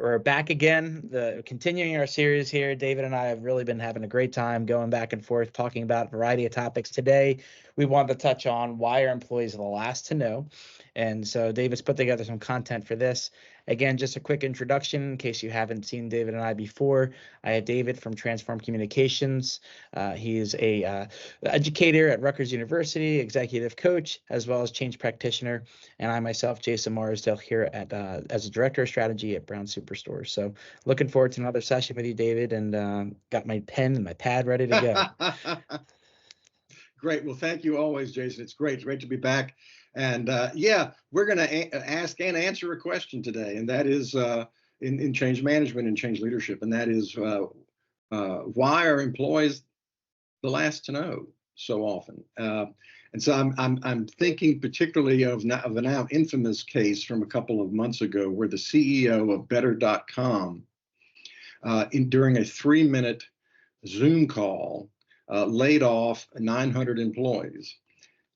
We're back again, continuing our series here. David and I have really been having a great time going back and forth, talking about a variety of topics. Today, we wanted to touch on why our employees are the last to know. And so David's put together some content for this. Again, just a quick introduction in case you haven't seen David and I before. I have David from Transform Communications. He is a educator at Rutgers University, executive coach, as well as change practitioner. And I myself, Jason Marsdale, here at as a director of strategy at Brown Superstore. So looking forward to another session with you, David, and got my pen and my pad ready to go. Great. Well, thank you always, Jason. It's great. It's great to be back. And yeah, we're going to ask and answer a question today, and that is in change management and change leadership, and that is why are employees the last to know so often? And so I'm thinking particularly of a now infamous case from a couple of months ago where the CEO of Better.com, during a 3-minute Zoom call, laid off 900 employees.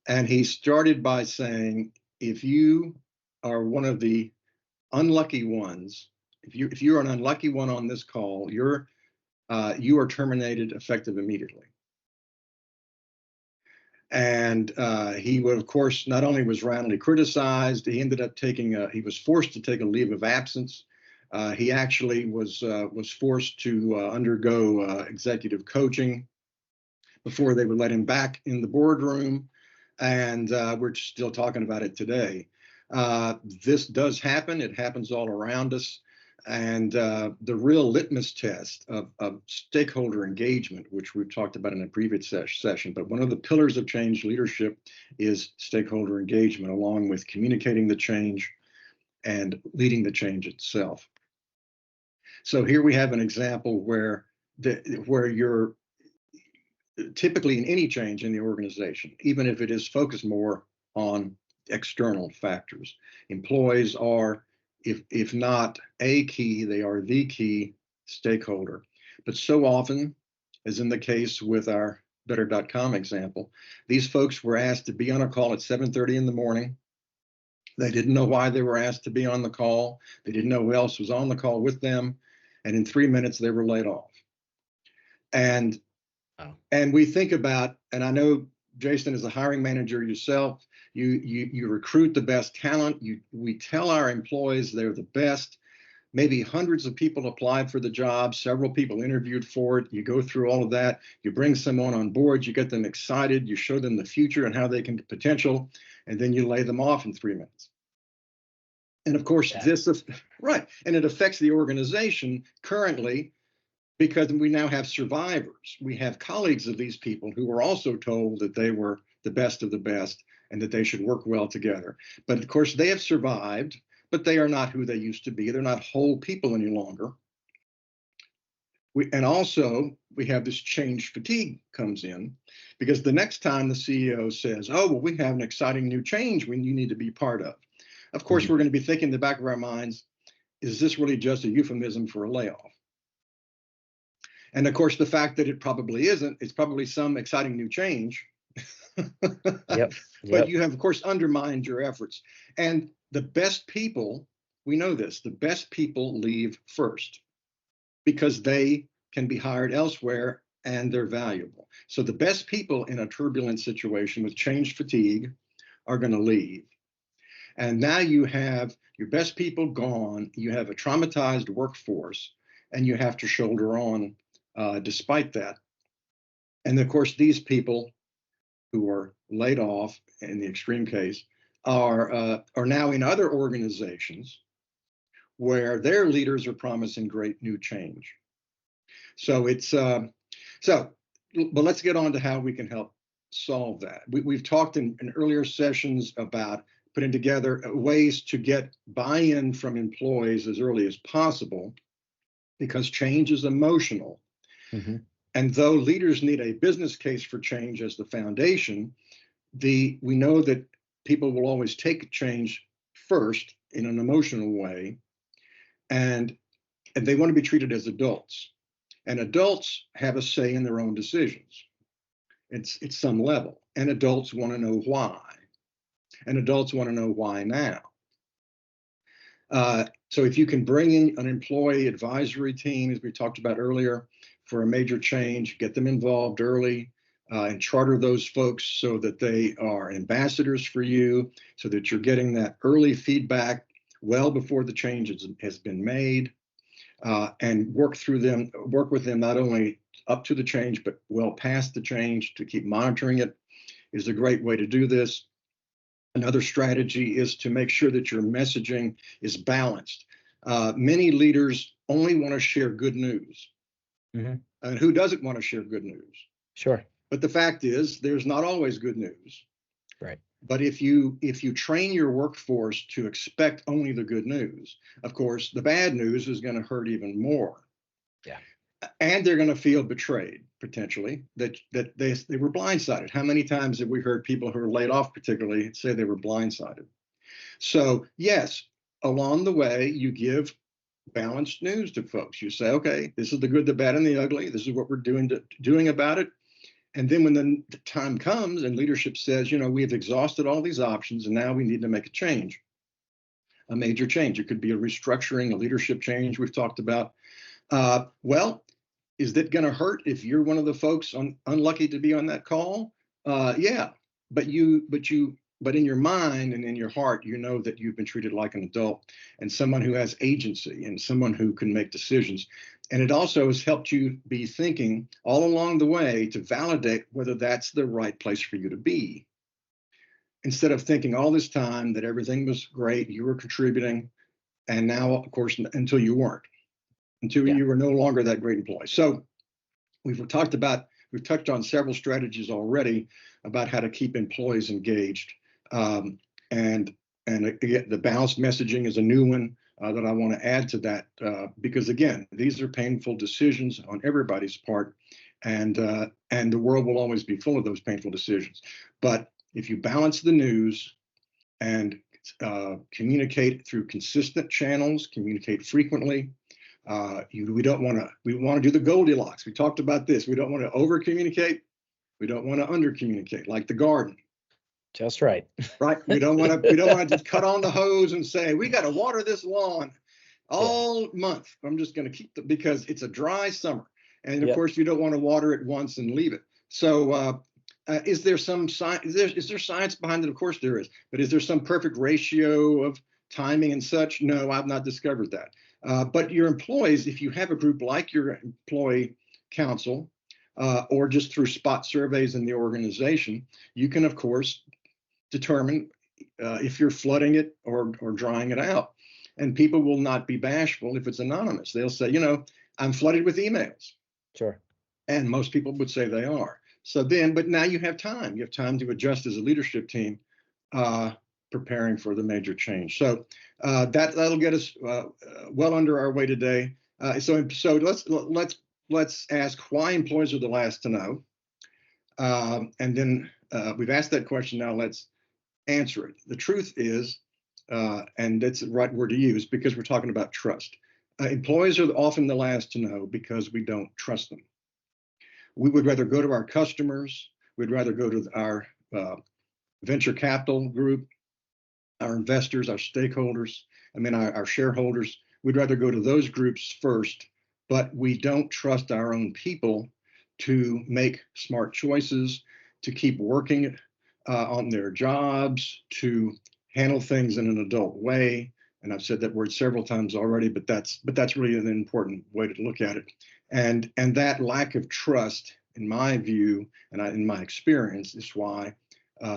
And he started by saying, if you are one of the unlucky ones, if you're an unlucky one on this call, you are terminated effective immediately. And he would, of course, not only was roundly criticized, he ended up he was forced to take a leave of absence. He actually was forced to undergo executive coaching before they would let him back in the boardroom. And we're still talking about it today. This does happen. It happens all around us. And the real litmus test of stakeholder engagement, which we've talked about in a previous session, but one of the pillars of change leadership is stakeholder engagement, along with communicating the change and leading the change itself. So here we have an example where you're typically in any change in the organization, even if it is focused more on external factors. Employees are, if not a key, they are the key stakeholder. But so often, as in the case with our Better.com example, these folks were asked to be on a call at 7:30 in the morning. They didn't know why they were asked to be on the call. They didn't know who else was on the call with them. And in 3 minutes, they were laid off. And we think about, and I know, Jason, as a hiring manager yourself, you recruit the best talent. We tell our employees they're the best. Maybe hundreds of people applied for the job. Several people interviewed for it. You go through all of that. You bring someone on board. You get them excited. You show them the future and how they can potential, and then you lay them off in 3 minutes. And of course, right, and it affects the organization currently, because we now have survivors. We have colleagues of these people who were also told that they were the best of the best and that they should work well together. But of course, they have survived, but they are not who they used to be. They're not whole people any longer. And also, we have this change fatigue comes in, because the next time the CEO says, oh, well, we have an exciting new change you need to be part of. Of course, we're going to be thinking in the back of our minds, is this really just a euphemism for a layoff? And of course, the fact that it probably isn't, it's probably some exciting new change. Yep. But you have, of course, undermined your efforts. And the best people, we know this, the best people leave first because they can be hired elsewhere and they're valuable. So the best people in a turbulent situation with change fatigue are going to leave. And now you have your best people gone, you have a traumatized workforce, and you have to shoulder on despite that. And of course, these people who are laid off, in the extreme case, are now in other organizations where their leaders are promising great new change. So but let's get on to how we can help solve that. We've talked in earlier sessions about putting together ways to get buy-in from employees as early as possible, because change is emotional. Mm-hmm. And though leaders need a business case for change as the foundation, we know that people will always take change first in an emotional way, and they want to be treated as adults. And adults have a say in their own decisions. It's some level. And adults want to know why. And adults want to know why now. So if you can bring in an employee advisory team, as we talked about earlier, for a major change, get them involved early, and charter those folks so that they are ambassadors for you, so that you're getting that early feedback well before the change has been made, and work with them not only up to the change, but well past the change to keep monitoring it is a great way to do this. Another strategy is to make sure that your messaging is balanced. Many leaders only want to share good news. Mm-hmm. And who doesn't want to share good news? Sure. But the fact is, there's not always good news. Right. But if you train your workforce to expect only the good news, of course, the bad news is going to hurt even more. Yeah. And they're going to feel betrayed, potentially, that they were blindsided. How many times have we heard people who are laid off, particularly, say they were blindsided? So, yes, along the way, you give balanced news to folks. You say, okay, this is the good, the bad, and the ugly. This is what we're doing about it. And then when the time comes and leadership says, we've exhausted all these options and now we need to make a change, a major change. It could be a restructuring, a leadership change we've talked about. Well, is that going to hurt if you're one of the folks unlucky to be on that call? Yeah, but in your mind and in your heart, you know that you've been treated like an adult and someone who has agency and someone who can make decisions. And it also has helped you be thinking all along the way to validate whether that's the right place for you to be. Instead of thinking all this time that everything was great, you were contributing, and now, of course, until you weren't, until you were no longer that great employee. So we've touched on several strategies already about how to keep employees engaged. And again, the balanced messaging is a new one that I want to add to that, because again, these are painful decisions on everybody's part, and the world will always be full of those painful decisions. But if you balance the news and communicate through consistent channels, communicate frequently. We want to do the Goldilocks. We talked about this. We don't want to over communicate. We don't want to under communicate, like the garden. Just right. Right. We don't want to just cut on the hose and say, we got to water this lawn all month. I'm just going to keep because it's a dry summer. And of course, you don't want to water it once and leave it. So is there some science? Is there science behind it? Of course there is. But is there some perfect ratio of timing and such? No, I've not discovered that. But your employees, if you have a group like your employee council, or just through spot surveys in the organization, you can, of course, determine if you're flooding it or drying it out. And people will not be bashful if it's anonymous. They'll say, I'm flooded with emails. Sure. And most people would say they are. So then, but now you have time. You have time to adjust as a leadership team, preparing for the major change. So that'll get us well under our way today. So let's ask why employees are the last to know, and then we've asked that question. Now let's answer it. The truth is, and that's the right word to use because we're talking about trust. Employees are often the last to know because we don't trust them. We would rather go to our customers. We'd rather go to our venture capital group, our investors, our stakeholders, our shareholders. We'd rather go to those groups first, but we don't trust our own people to make smart choices, to keep working on their jobs, to handle things in an adult way. And I've said that word several times already, but that's really an important way to look at it. And that lack of trust, in my view, and in my experience, is why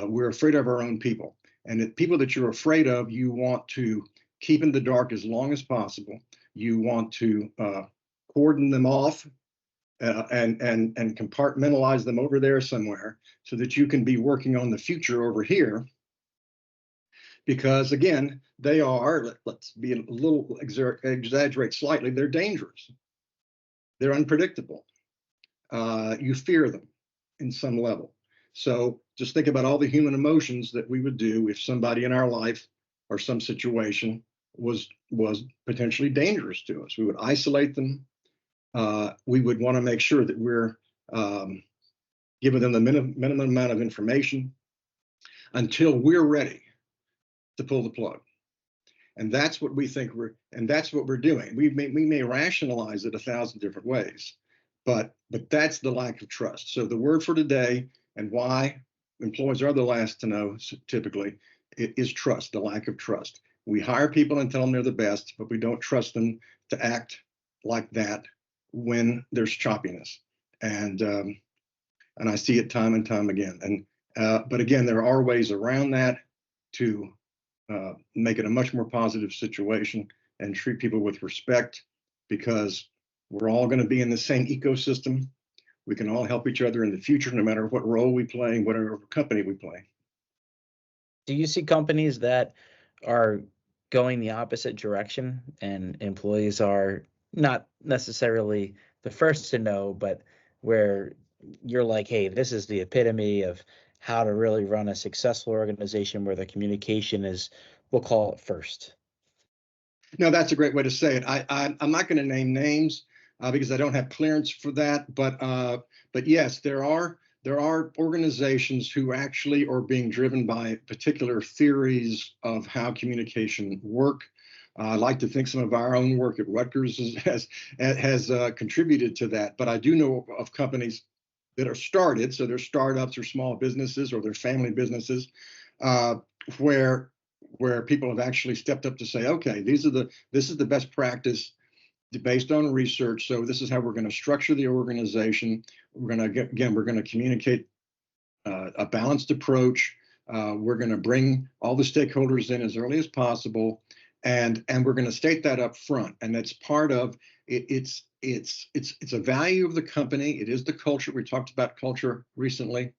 we're afraid of our own people. And the people that you're afraid of, you want to keep in the dark as long as possible. You want to cordon them off and compartmentalize them over there somewhere so that you can be working on the future over here. Because again, they are, let's be a little exaggerate slightly, they're dangerous. They're unpredictable. You fear them in some level. So just think about all the human emotions that we would do if somebody in our life or some situation was potentially dangerous to us. We would isolate them. We would want to make sure that we're giving them the minimum amount of information until we're ready to pull the plug. And that's what we think that's what we're doing. We may rationalize it 1,000 different ways, but that's the lack of trust. So the word for today, and why employees are the last to know typically, is trust, the lack of trust. We hire people and tell them they're the best, but we don't trust them to act like that when there's choppiness. And I see it time and time again. But again, there are ways around that to make it a much more positive situation and treat people with respect, because we're all going to be in the same ecosystem. We can all help each other in the future, no matter what role we play, whatever company we play. Do you see companies that are going the opposite direction and employees are not necessarily the first to know, but where you're like, hey, this is the epitome of how to really run a successful organization where the communication is, we'll call it first? No, that's a great way to say it. I'm not going to name names because I don't have clearance for that. But yes, there are organizations who actually are being driven by particular theories of how communication work. I like to think some of our own work at Rutgers has contributed to that. But I do know of companies that are started, so they're startups or small businesses or they're family businesses, uh, where people have actually stepped up to say, okay, this is the best practice based on research. So this is how we're going to structure the organization. We're going to communicate a balanced approach. We're going to bring all the stakeholders in as early as possible, and we're going to state that up front. And that's part of it. It's a value of the company. It is the culture. We talked about culture recently.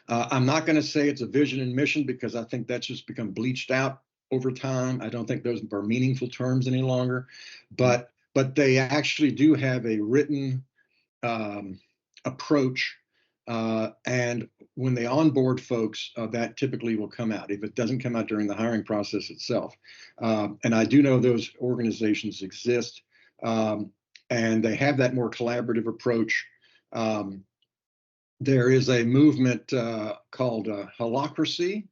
I'm not going to say it's a vision and mission because I think that's just become bleached out over time. I don't think those are meaningful terms any longer, but they actually do have a written approach. And when they onboard folks, that typically will come out if it doesn't come out during the hiring process itself. And I do know those organizations exist, and they have that more collaborative approach. There is a movement called holacracy,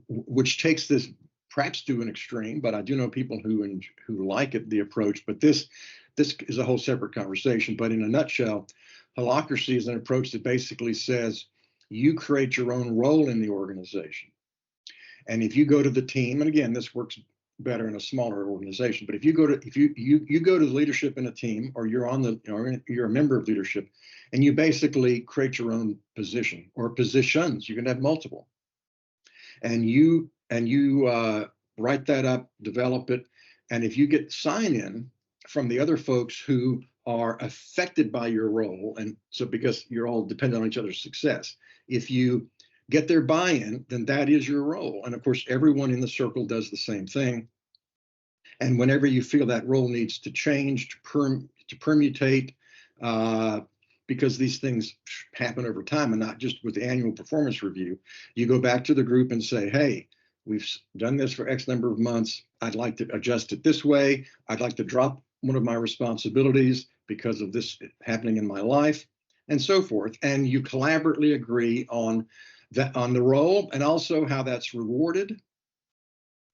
which takes this perhaps to an extreme, but I do know people who like it, the approach. But this is a whole separate conversation. But in a nutshell, holacracy is an approach that basically says you create your own role in the organization. And if you go to the team, and again, this works better in a smaller organization, but if you go to you go to the leadership in a team, or you're a member of leadership, and you basically create your own position or positions, you can have multiple, and you write that up, develop it, and if you get sign-in from the other folks who are affected by your role, and so because you're all dependent on each other's success, if you get their buy-in, then that is your role. And of course, everyone in the circle does the same thing. And whenever you feel that role needs to change, to permutate, because these things happen over time and not just with the annual performance review, you go back to the group and say, hey, we've done this for X number of months. I'd like to adjust it this way. I'd like to drop one of my responsibilities because of this happening in my life, and so forth. And you collaboratively agree on the role, and also how that's rewarded,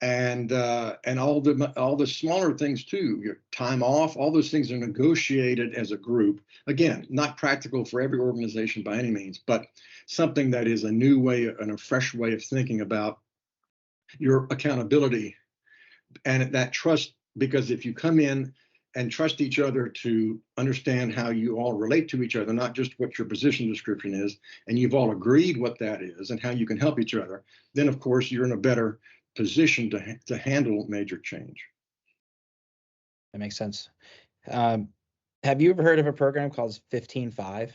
and all the smaller things too, your time off, all those things are negotiated as a group. Again, not practical for every organization by any means, but something that is a new way and a fresh way of thinking about your accountability and that trust. Because if you come in and trust each other to understand how you all relate to each other, not just what your position description is, and you've all agreed what that is and how you can help each other, then of course you're in a better position to handle major change. That makes sense. Have you ever heard of a program called 15-5?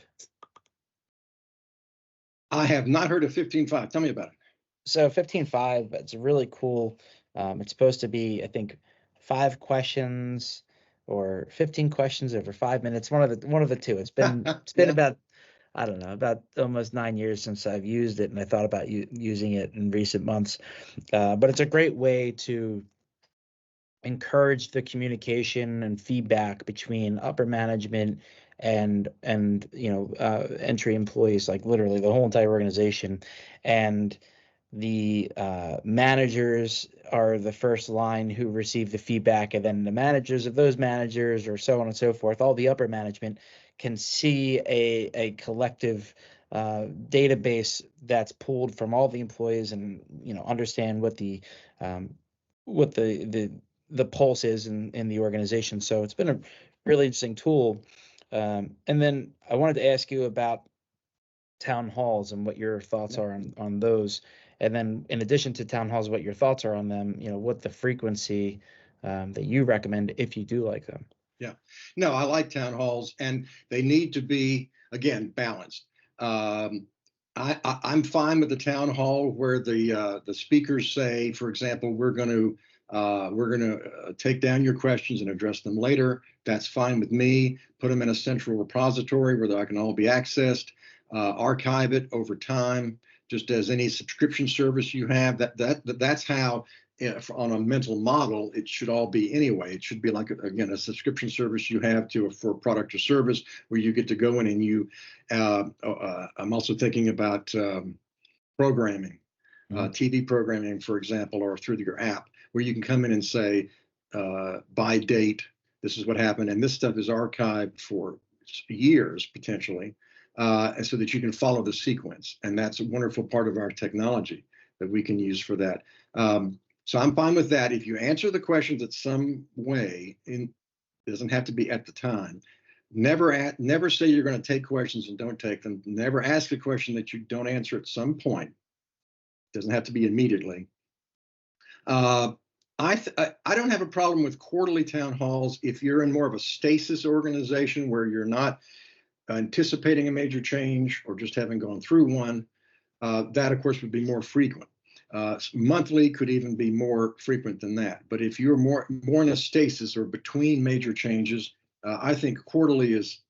I have not heard of 15-5. Tell me about it. So 15-5, it's really cool. It's supposed to be, I think, 5 questions or 15 questions over 5 minutes. One of the two. It's been Yeah. about, I don't know, about almost 9 years since I've used it, and I thought about using it in recent months. But it's a great way to encourage the communication and feedback between upper management and entry employees, like literally the whole entire organization. And the managers are the first line who receive the feedback, and then the managers of those managers, or so on and so forth, all the upper management can see a collective database that's pulled from all the employees, and understand what the pulse is in the organization. So it's been a really interesting tool. And then I wanted to ask you about town halls and what your thoughts are on those. And then in addition to town halls, what your thoughts are on them, what the frequency that you recommend if you do like them. Yeah. No, I like town halls, and they need to be, again, balanced. I'm fine with the town hall where the speakers say, for example, we're going to take down your questions and address them later. That's fine with me. Put them in a central repository where they can all be accessed. Archive it over time, just as any subscription service you have. That's how, on a mental model, it should all be anyway. It should be like, again, a subscription service you have for a product or service where you get to go in and you. I'm also thinking about programming, TV programming, for example, or through your app, where you can come in and say, by date, this is what happened, and this stuff is archived for years potentially, and so that you can follow the sequence. And that's a wonderful part of our technology that we can use for that. So I'm fine with that. If you answer the questions in some way, it doesn't have to be at the time. Never say you're going to take questions and don't take them. Never ask a question that you don't answer at some point. It doesn't have to be immediately. I don't have a problem with quarterly town halls if you're in more of a stasis organization where you're not anticipating a major change or just having gone through one. That, of course, would be more frequent. Monthly could even be more frequent than that. But if you're more in a stasis or between major changes, I think quarterly is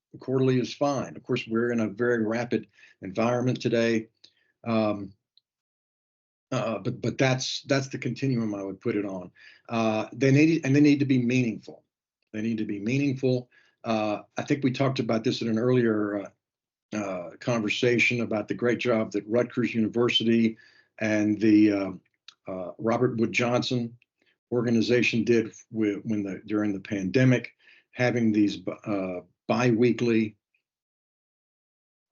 fine. Of course, we're in a very rapid environment today, but that's the continuum I would put it on. They need to be meaningful. They need to be meaningful. I think we talked about this in an earlier conversation about the great job that Rutgers University and the Robert Wood Johnson organization did during the pandemic, having these biweekly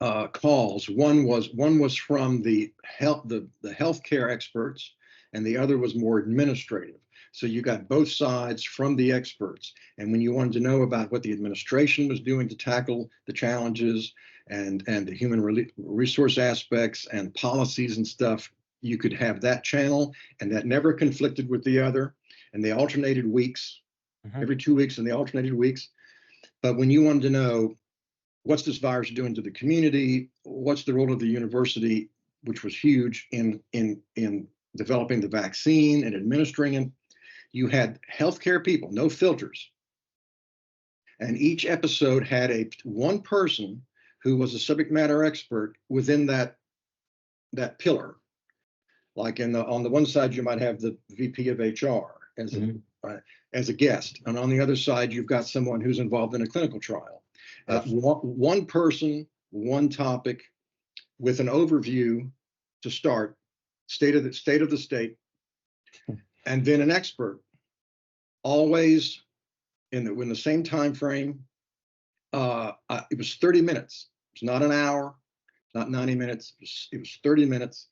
calls. One was from the healthcare experts, and the other was more administrative. So you got both sides from the experts. And when you wanted to know about what the administration was doing to tackle the challenges and the human resource aspects and policies and stuff, you could have that channel, and that never conflicted with the other. And they alternated weeks, every 2 weeks, and they alternated weeks. But when you wanted to know what's this virus doing to the community, what's the role of the university, which was huge in developing the vaccine and administering it, you had healthcare people, no filters. And each episode had one person who was a subject matter expert within that pillar. Like on the one side, you might have the VP of HR as a guest, and on the other side, you've got someone who's involved in a clinical trial. One person, one topic, with an overview to start, state of the state, and then an expert, always in the same time frame. It was 30 minutes. It's not an hour, not 90 minutes. It was 30 minutes.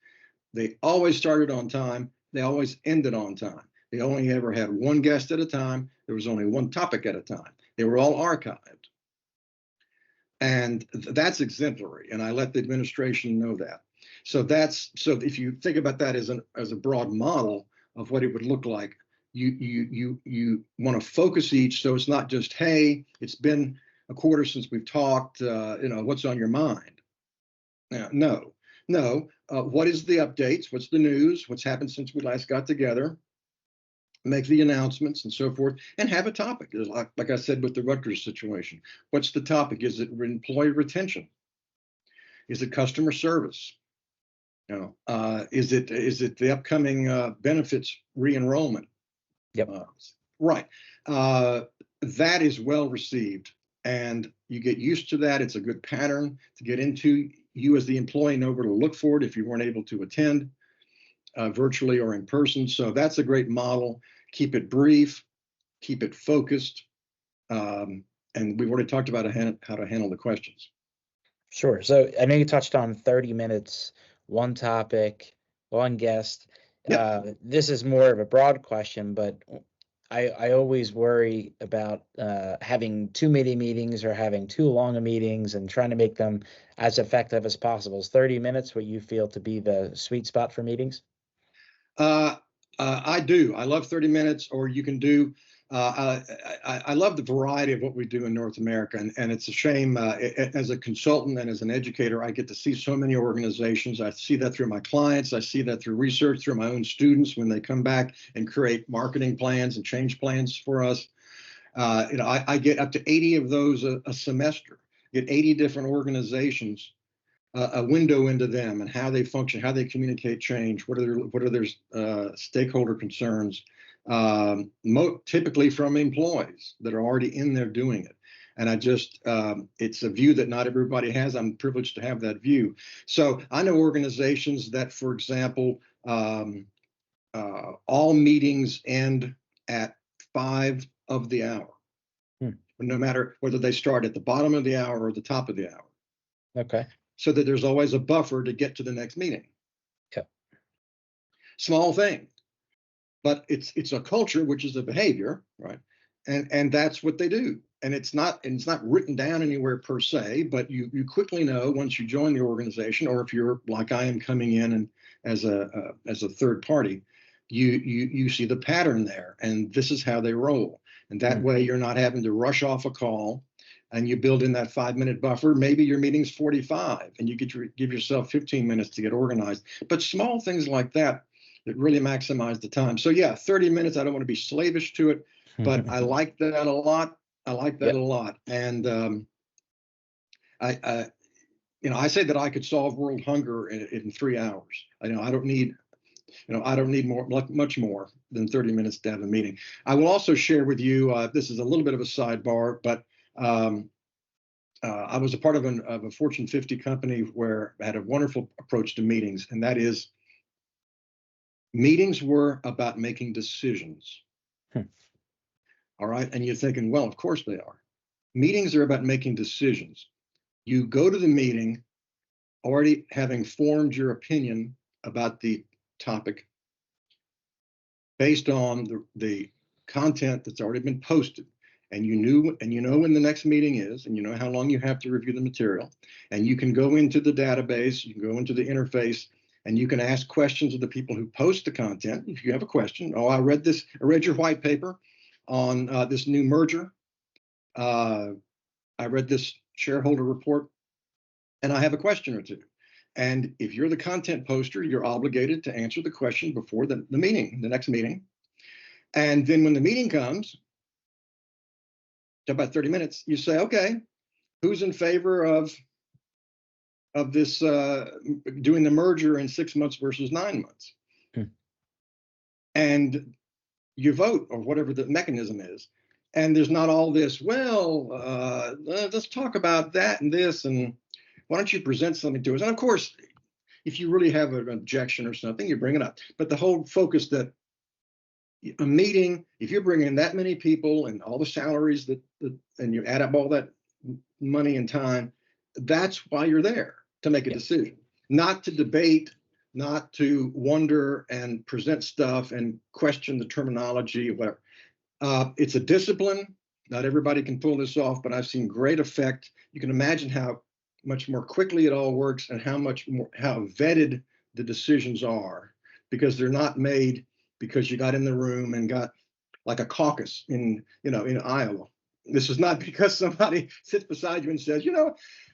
They always started on time. They always ended on time. They only ever had one guest at a time. There was only one topic at a time. They were all archived. And that's exemplary. And I let the administration know that. So if you think about that as a broad model of what it would look like, you want to focus each, so it's not just, hey, it's been a quarter since we've talked, what's on your mind? No. What is the updates? What's the news? What's happened since we last got together? Make the announcements and so forth, and have a topic. Like I said with the Rutgers situation, what's the topic? Is it employee retention? Is it customer service? Is it the upcoming benefits re-enrollment? Yep. Right. That is well received, and you get used to that. It's a good pattern to get into. You as the employee know where to look for it if you weren't able to attend. virtually or in person. So that's a great model. Keep it brief, keep it focused. And we've already talked about how to handle the questions. Sure. So I know you touched on 30 minutes, one topic, one guest. Yep. This is more of a broad question, but I always worry about having too many meetings or having too long of meetings and trying to make them as effective as possible. Is 30 minutes what you feel to be the sweet spot for meetings? I do. I love 30 minutes, or you can do. I love the variety of what we do in North America, and it's a shame. As a consultant and as an educator, I get to see so many organizations. I see that through my clients. I see that through research, through my own students when they come back and create marketing plans and change plans for us. I get up to 80 of those a semester. Get 80 different organizations, a window into them and how they function, how they communicate change, what are their stakeholder concerns, typically from employees that are already in there doing it. And it's a view that not everybody has. I'm privileged to have that view. So I know organizations that, for example, all meetings end at 5 of the hour, no matter whether they start at the bottom of the hour or the top of the hour. Okay. So that there's always a buffer to get to the next meeting. Okay. Small thing, but it's a culture, which is a behavior, right? And that's what they do. And it's not written down anywhere per se, but you quickly know once you join the organization, or if you're like I am coming in and as a third party, you see the pattern there, and this is how they roll. And that way you're not having to rush off a call, and you build in that 5-minute buffer. Maybe your meeting's 45 and you give yourself 15 minutes to get organized. But small things like that really maximize the time. So yeah, 30 minutes, I don't want to be slavish to it, but I like that a lot. I like that a lot. And I say that I could solve world hunger in 3 hours. I don't need much more than 30 minutes to have a meeting. I will also share with you, this is a little bit of a sidebar, but I was a part of a Fortune 50 company where I had a wonderful approach to meetings, and that is meetings were about making decisions. All right. And you're thinking, well, of course they are. Meetings are about making decisions. You go to the meeting already having formed your opinion about the topic based on the content that's already been posted. And you know when the next meeting is, and you know how long you have to review the material. And you can go into the database, you can go into the interface, and you can ask questions of the people who post the content. If you have a question, I read your white paper on this new merger. I read this shareholder report, and I have a question or two. And if you're the content poster, you're obligated to answer the question before the next meeting. And then when the meeting comes, about 30 minutes, you say, okay, who's in favor of this doing the merger in 6 months versus 9 months? And you vote, or whatever the mechanism is. And there's not all this, let's talk about that and this, and why don't you present something to us? And of course, if you really have an objection or something, you bring it up. But the whole focus that a meeting, if you're bringing that many people and all the salaries and you add up all that money and time, that's why you're there, to make a decision, not to debate, not to wonder and present stuff and question the terminology or whatever. It's a discipline. Not everybody can pull this off, but I've seen great effect. You can imagine how much more quickly it all works and how vetted the decisions are, because they're not made because you got in the room and got like a caucus in Iowa. This is not because somebody sits beside you and says,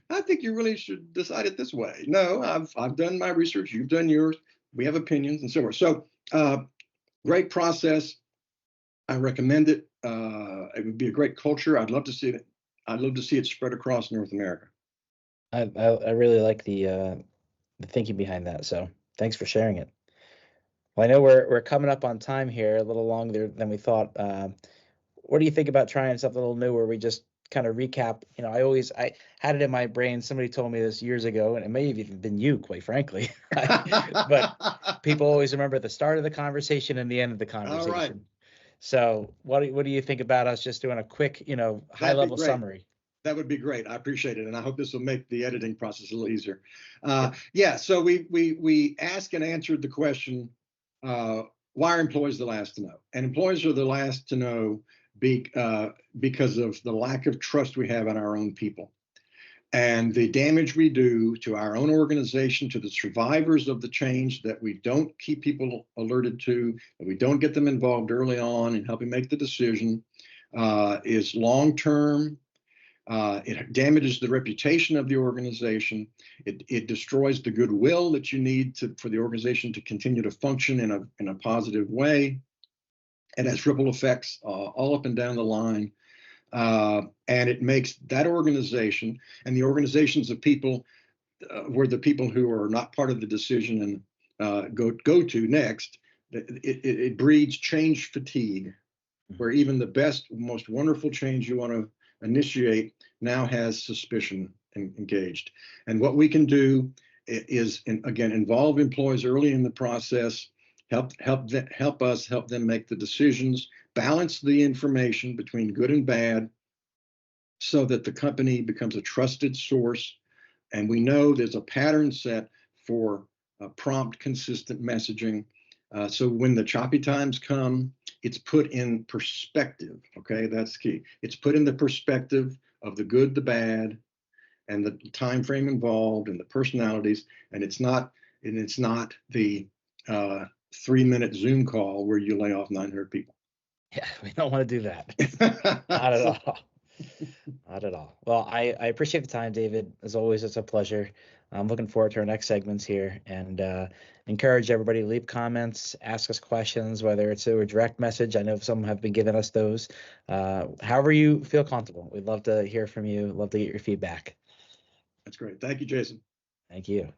I think you really should decide it this way. No, I've done my research. You've done yours. We have opinions and so forth. So great process. I recommend it. It would be a great culture. I'd love to see it. I'd love to see it spread across North America. I really like the thinking behind that. So thanks for sharing it. Well, I know we're coming up on time here, a little longer than we thought. What do you think about trying something a little new where we just kind of recap, I had it in my brain. Somebody told me this years ago, and it may have even been you, quite frankly. But people always remember the start of the conversation and the end of the All right. conversation. So what do you think about us just doing a quick, high That'd be level great. summary? That would be great. I appreciate it, and I hope this will make the editing process a little easier. Yep. Yeah. So we asked and answered the question, why are employees the last to know? And employees are the last to know because of the lack of trust we have in our own people, and the damage we do to our own organization, to the survivors of the change that we don't keep people alerted to, that we don't get them involved early on in helping make the decision, is long term. It damages the reputation of the organization. It destroys the goodwill that you need for the organization to continue to function in a positive way. It has ripple effects all up and down the line. And it makes that organization and the organizations of people where the people who are not part of the decision and go to next, it breeds change fatigue, where even the best, most wonderful change you want to initiate now has suspicion engaged. And what we can do is, again, involve employees early in the process, help them make the decisions, balance the information between good and bad, so that the company becomes a trusted source. And we know there's a pattern set for prompt, consistent messaging. So when the choppy times come, it's put in perspective. Okay, that's key. It's put in the perspective of the good, the bad, and the time frame involved, and the personalities. And it's not the 3-minute Zoom call where you lay off 900 people. Yeah, we don't want to do that. Not at all. Not at all. Well, I appreciate the time, David. As always, it's a pleasure. I'm looking forward to our next segments here, and encourage everybody to leave comments, ask us questions, whether it's a direct message. I know some have been giving us those. However you feel comfortable. We'd love to hear from you. Love to get your feedback. That's great. Thank you, Jason. Thank you.